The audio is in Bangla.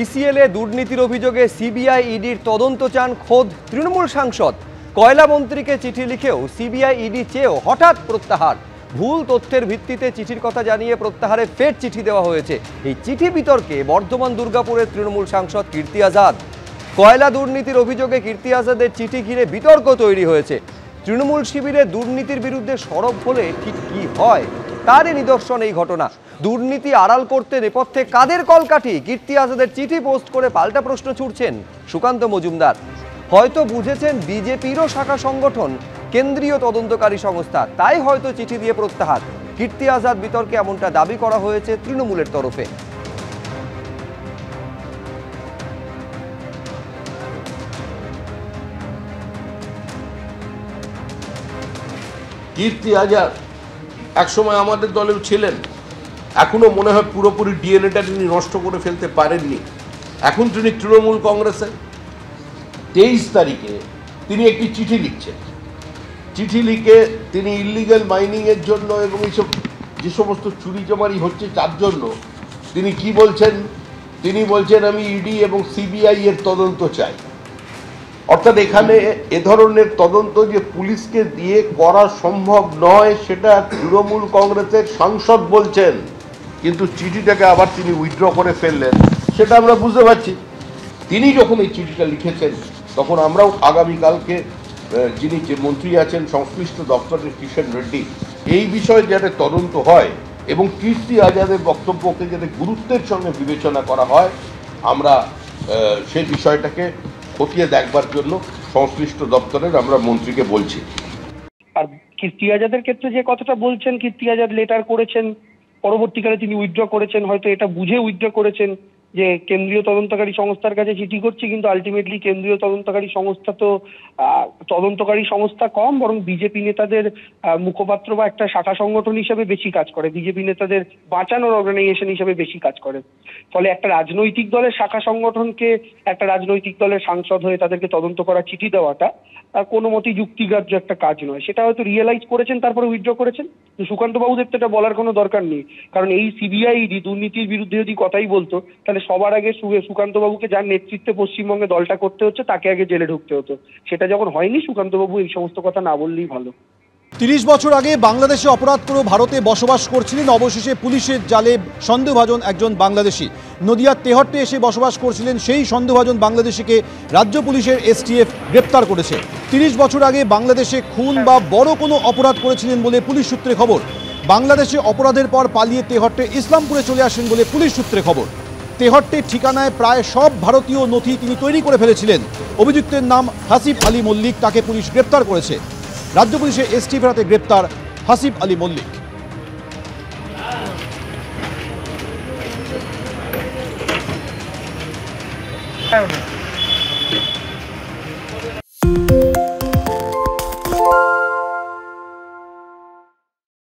ইসিএলে দুর্নীতির অভিযোগে সিবিআই ইডির তদন্ত চান খোদ তৃণমূল সাংসদ। কয়লা মন্ত্রীকে চিঠি লিখেও সিবিআই ইডি চেয়েও হঠাৎ প্রত্যাহার। ভুল তথ্যের ভিত্তিতে চিঠির কথা জানিয়ে প্রত্যাহারে ফের চিঠি দেওয়া হয়েছে। এই চিঠি বিতর্কে বর্ধমান দুর্গাপুরের তৃণমূল সাংসদ কীর্তি আজাদ। কয়লা দুর্নীতির অভিযোগে কীর্তি আজাদের চিঠি ঘিরে বিতর্ক তৈরি হয়েছে। তৃণমূল শিবিরে দুর্নীতির বিরুদ্ধে সরব হলে ঠিক কি হয় তারই নিদর্শন এই ঘটনা। দুর্নীতি আড়াল করতে নেপথ্যে কাদের কলকাঠি? কীর্তি আজাদের চিঠি পোস্ট করে পাল্টা প্রশ্ন ছুড়ছেন সুকান্ত মজুমদার। হয়তো বুঝেছেন বিজেপিরও শাখা সংগঠন কেন্দ্রীয় তদন্তকারী সংস্থা, তাই হয়তো চিঠি দিয়ে প্রত্যাহার। কীর্তি আজাদ বিতর্কে এমনটা দাবি করা হয়েছে তৃণমূলের তরফে। কীর্তি আজাদ একসময় আমাদের দলেও ছিলেন, এখনো মনে হয় পুরোপুরি ডিএনএটা তিনি নষ্ট করে ফেলতে পারেননি। এখন তিনি তৃণমূল কংগ্রেসের। 23 তারিখে তিনি একটি চিঠি লিখছেন। চিঠি লিখে তিনি ইলিগাল মাইনিংয়ের জন্য এবং এইসব যে সমস্ত চুরি জমারি হচ্ছে তার জন্য তিনি কি বলছেন? তিনি বলছেন আমি ইডি এবং সিবিআই এর তদন্ত চাই। অর্থাৎ এখানে এ ধরনের তদন্ত যে পুলিশকে দিয়ে করা সম্ভব নয় সেটা তৃণমূল কংগ্রেসের সাংসদ বলছেন, কিন্তু চিঠিটাকে আবার তিনি উইথড্র করে ফেললেন, সেটা আমরা বুঝতে পারছি। তিনি যখন এই চিঠিটা লিখেছেন তখন আমরাও আগামীকালকে যিনি যে মন্ত্রী আছেন সংশ্লিষ্ট দপ্তরের কিষেন রেড্ডি, এই বিষয়ে যাতে তদন্ত হয় এবং কীর্তি আজাদের বক্তব্যকে যাতে গুরুত্বের সঙ্গে বিবেচনা করা হয়, আমরা সেই বিষয়টাকে খতিয়ে দেখবার জন্য সংশ্লিষ্ট দপ্তরের আমরা মন্ত্রীকে বলছি। আর কীর্তি আজাদের ক্ষেত্রে যে কথাটা বলছেন, কীর্তি আজাদ লেটার করেছেন, পরবর্তীকালে তিনি উইথড্র করেছেন, হয়তো এটা বুঝে উইথড্র করেছেন যে কেন্দ্রীয় তদন্তকারী সংস্থার কাছে চিঠি করছি, কিন্তু আলটিমেটলি কেন্দ্রীয় তদন্তকারী সংস্থা তো তদন্তকারী সংস্থা কম, বরং বিজেপি নেতাদের মুখপাত্র বা একটা শাখা সংগঠন হিসেবে বেশি কাজ করে, বিজেপি নেতাদের বাঁচানোর অর্গানাইজেশন হিসেবে বেশি কাজ করে। ফলে একটা রাজনৈতিক দলের শাখা সংগঠনকে একটা রাজনৈতিক দলের সাংসদ হয়ে তাদেরকে তদন্ত করার চিঠি দেওয়াটা কোনো মতেই যুক্তিগ্রাহ্য একটা কাজ নয়। সেটা হয়তো রিয়েলাইজ করেছেন, তারপরে উইথড্র করেছেন। সুকান্ত বাবুদের তো এটা বলার কোনো দরকার নেই, কারণ এই সিবিআই দুর্নীতির বিরুদ্ধে যদি কথাই বলতো তাহলে সবার আগে সুকান্ত বাবুকে যার নেতৃত্বে পশ্চিমবঙ্গে দলটা করতে হচ্ছে তাকে আগে জেলে ঢুকতে হতো। সেটা যখন হয়নি, সুকান্ত বাবু এই সমস্ত কথা না বললেই ভালো। 30 বছর আগে বাংলাদেশে অপরাধ করে ভারতে বসবাস করছিলেন, অবশেষে পুলিশের জালে সন্দেহভাজন একজন বাংলাদেশি। নদিয়ার তেহট্টে এসে বসবাস করছিলেন সেই সন্দেহভাজন বাংলাদেশিকে রাজ্য পুলিশের এসটিএফ গ্রেপ্তার করেছে। 30 বছর আগে বাংলাদেশে খুন বা বড় কোনো অপরাধ করেছিলেন বলে পুলিশ সূত্রে খবর। বাংলাদেশে অপরাধের পর পালিয়ে তেহট্টে ইসলামপুরে চলে আসেন বলে পুলিশ সূত্রে খবর। তেহট্টের ঠিকানায় প্রায় সব ভারতীয় নথি তিনি তৈরি করে ফেলেছিলেন। অভিযুক্তের নাম হাসিব আলী মল্লিক, তাকে পুলিশ গ্রেপ্তার করেছে। রাজ্য পুলিশের এসটিএফ হাতে গ্রেপ্তার হাসিব আলী মল্লিক।